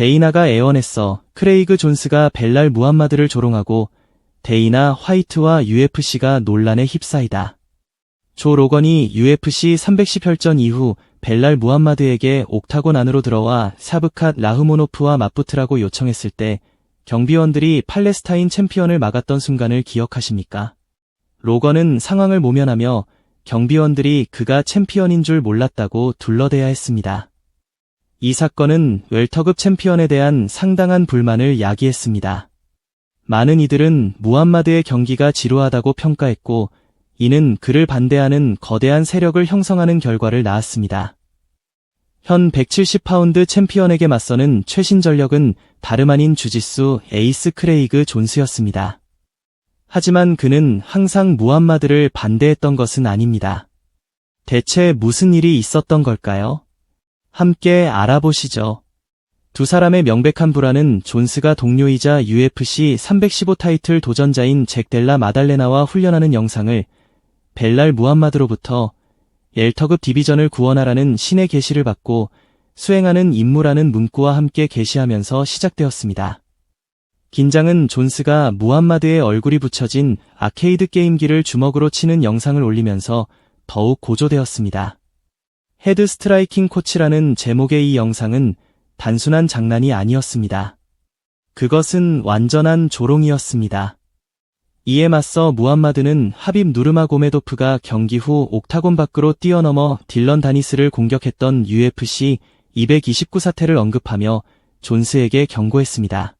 데이나가 애원했어. 크레이그 존스가 벨랄 무함마드를 조롱하고 데이나 화이트와 UFC가 논란에 휩싸이다. 조 로건이 UFC 310혈전 이후 벨랄 무함마드에게 옥타곤 안으로 들어와 사브캇 라흐모노프와 맞붙으라고 요청했을 때 경비원들이 팔레스타인 챔피언을 막았던 순간을 기억하십니까? 로건은 상황을 모면하며 경비원들이 그가 챔피언인 줄 몰랐다고 둘러대야 했습니다. 이 사건은 웰터급 챔피언에 대한 상당한 불만을 야기했습니다. 많은 이들은 무함마드의 경기가 지루하다고 평가했고 이는 그를 반대하는 거대한 세력을 형성하는 결과를 낳았습니다. 현 170파운드 챔피언에게 맞서는 최신 전력은 다름 아닌 주짓수 에이스 크레이그 존스였습니다. 하지만 그는 항상 무함마드를 반대했던 것은 아닙니다. 대체 무슨 일이 있었던 걸까요? 함께 알아보시죠. 두 사람의 명백한 불화는 존스가 동료이자 UFC 315 타이틀 도전자인 잭 델라 마달레나와 훈련하는 영상을 벨랄 무함마드로부터 웰터급 디비전을 구원하라는 신의 계시를 받고 수행하는 임무라는 문구와 함께 게시하면서 시작되었습니다. 긴장은 존스가 무함마드의 얼굴이 붙여진 아케이드 게임기를 주먹으로 치는 영상을 올리면서 더욱 고조되었습니다. 헤드 스트라이킹 코치라는 제목의 이 영상은 단순한 장난이 아니었습니다. 그것은 완전한 조롱이었습니다. 이에 맞서 무함마드는 하빕 누르마고메도프가 경기 후 옥타곤 밖으로 뛰어넘어 딜런 다니스를 공격했던 UFC 229 사태를 언급하며 존스에게 경고했습니다.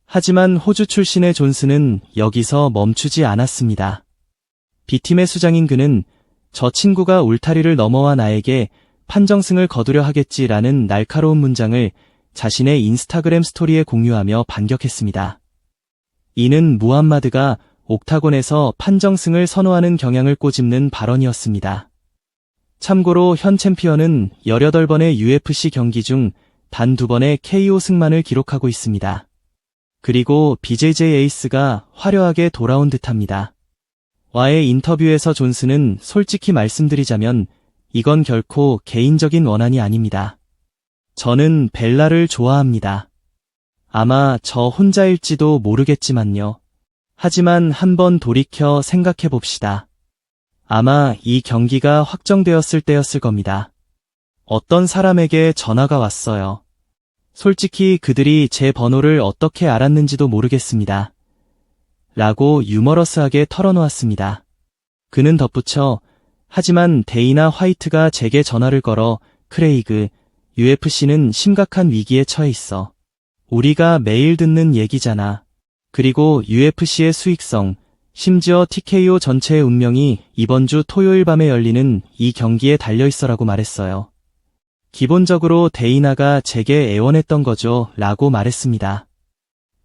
하지만 호주 출신의 존스는 여기서 멈추지 않았습니다. B팀의 수장인 그는 저 친구가 울타리를 넘어와 나에게 판정승을 거두려 하겠지라는 날카로운 문장을 자신의 인스타그램 스토리에 공유하며 반격했습니다. 이는 무함마드가 옥타곤에서 판정승을 선호하는 경향을 꼬집는 발언이었습니다. 참고로 현 챔피언은 18번의 UFC 경기 중 단 2번의 KO 승만을 기록하고 있습니다. 그리고 BJJ 에이스가 화려하게 돌아온 듯합니다. 와의 인터뷰에서 존스는 솔직히 말씀드리자면 이건 결코 개인적인 원한이 아닙니다. 저는 벨라를 좋아합니다. 아마 저 혼자일지도 모르겠지만요. 하지만 한번 돌이켜 생각해봅시다. 아마 이 경기가 확정되었을 때였을 겁니다. 어떤 사람에게 전화가 왔어요. 솔직히 그들이 제 번호를 어떻게 알았는지도 모르겠습니다. 라고 유머러스하게 털어놓았습니다. 그는 덧붙여 하지만 데이나 화이트가 제게 전화를 걸어 크레이그, UFC는 심각한 위기에 처해 있어. 우리가 매일 듣는 얘기잖아. 그리고 UFC의 수익성, 심지어 TKO 전체의 운명이 이번 주 토요일 밤에 열리는 이 경기에 달려있어라고 말했어요. 기본적으로 데이나가 제게 애원했던 거죠 라고 말했습니다.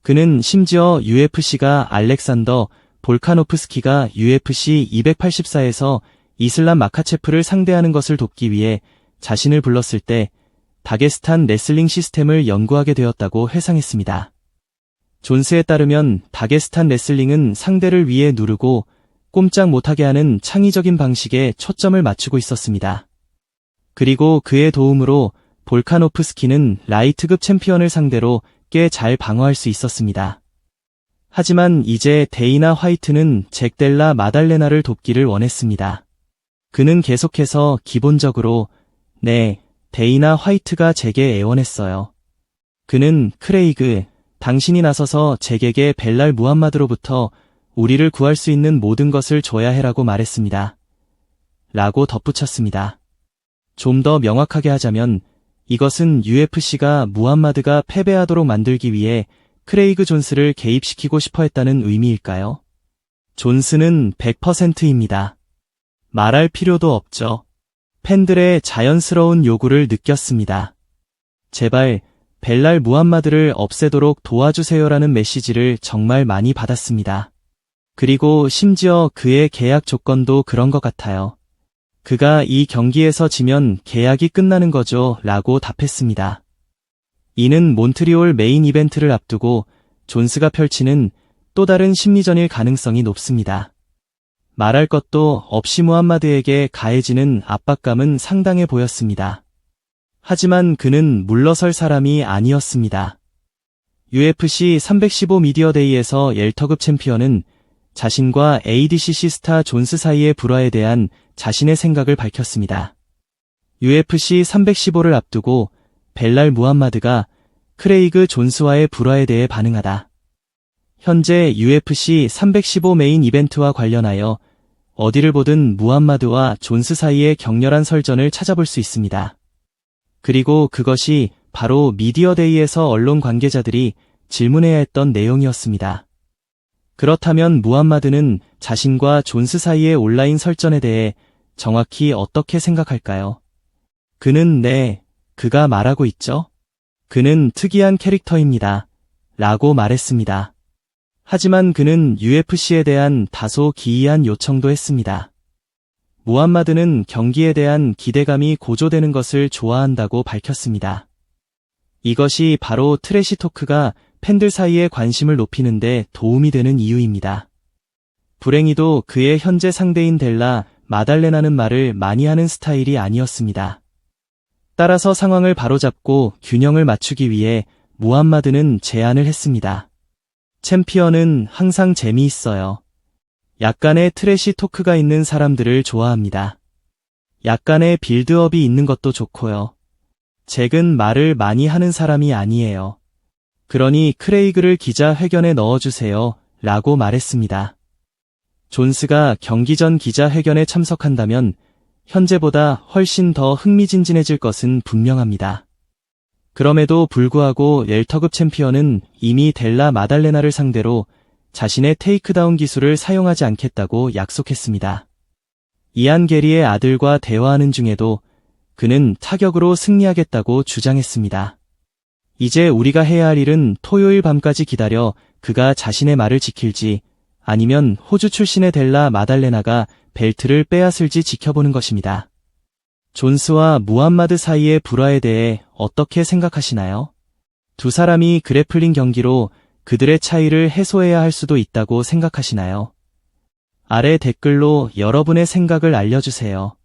그는 심지어 UFC가 알렉산더 볼카노프스키가 UFC 284에서 이슬람 마카체프를 상대하는 것을 돕기 위해 자신을 불렀을 때 다게스탄 레슬링 시스템을 연구하게 되었다고 회상했습니다. 존스에 따르면 다게스탄 레슬링은 상대를 위에 누르고 꼼짝 못하게 하는 창의적인 방식에 초점을 맞추고 있었습니다. 그리고 그의 도움으로 볼카노프스키는 라이트급 챔피언을 상대로 꽤 잘 방어할 수 있었습니다. 하지만 이제 데이나 화이트는 잭 델라 마달레나를 돕기를 원했습니다. 그는 계속해서 기본적으로 네, 데이나 화이트가 제게 애원했어요. 그는 크레이그, 당신이 나서서 잭에게 벨랄 무함마드로부터 우리를 구할 수 있는 모든 것을 줘야 해라고 말했습니다. 라고 덧붙였습니다. 좀 더 명확하게 하자면 이것은 UFC가 무함마드가 패배하도록 만들기 위해 크레이그 존스를 개입시키고 싶어 했다는 의미일까요? 존스는 100%입니다. 말할 필요도 없죠. 팬들의 자연스러운 요구를 느꼈습니다. 제발 벨랄 무함마드를 없애도록 도와주세요라는 메시지를 정말 많이 받았습니다. 그리고 심지어 그의 계약 조건도 그런 것 같아요. 그가 이 경기에서 지면 계약이 끝나는 거죠 라고 답했습니다. 이는 몬트리올 메인 이벤트를 앞두고 존스가 펼치는 또 다른 심리전일 가능성이 높습니다. 말할 것도 없이 무함마드에게 가해지는 압박감은 상당해 보였습니다. 하지만 그는 물러설 사람이 아니었습니다. UFC 315 미디어데이에서 웰터급 챔피언은 자신과 ADCC 스타 존스 사이의 불화에 대한 자신의 생각을 밝혔습니다. UFC 315를 앞두고 벨랄 무함마드가 크레이그 존스와의 불화에 대해 반응하다. 현재 UFC 315 메인 이벤트와 관련하여 어디를 보든 무함마드와 존스 사이의 격렬한 설전을 찾아볼 수 있습니다. 그리고 그것이 바로 미디어데이에서 언론 관계자들이 질문해야 했던 내용이었습니다. 그렇다면 무함마드는 자신과 존스 사이의 온라인 설전에 대해 정확히 어떻게 생각할까요? 그는 그가 말하고 있죠. 그는 특이한 캐릭터입니다. 라고 말했습니다. 하지만 그는 UFC에 대한 다소 기이한 요청도 했습니다. 무함마드는 경기에 대한 기대감이 고조되는 것을 좋아한다고 밝혔습니다. 이것이 바로 트래시 토크가 팬들 사이의 관심을 높이는 데 도움이 되는 이유입니다. 불행히도 그의 현재 상대인 델라 마달레나는 말을 많이 하는 스타일이 아니었습니다. 따라서 상황을 바로잡고 균형을 맞추기 위해 무함마드는 제안을 했습니다. 챔피언은 항상 재미있어요. 약간의 트래시 토크가 있는 사람들을 좋아합니다. 약간의 빌드업이 있는 것도 좋고요. 잭은 말을 많이 하는 사람이 아니에요. 그러니 크레이그를 기자회견에 넣어주세요. 라고 말했습니다. 존스가 경기 전 기자회견에 참석한다면 현재보다 훨씬 더 흥미진진해질 것은 분명합니다. 그럼에도 불구하고 웰터급 챔피언은 이미 델라 마달레나를 상대로 자신의 테이크다운 기술을 사용하지 않겠다고 약속했습니다. 이안 게리의 아들과 대화하는 중에도 그는 타격으로 승리하겠다고 주장했습니다. 이제 우리가 해야 할 일은 토요일 밤까지 기다려 그가 자신의 말을 지킬지 아니면 호주 출신의 델라 마달레나가 벨트를 빼앗을지 지켜보는 것입니다. 존스와 무함마드 사이의 불화에 대해 어떻게 생각하시나요? 두 사람이 그래플링 경기로 그들의 차이를 해소해야 할 수도 있다고 생각하시나요? 아래 댓글로 여러분의 생각을 알려주세요.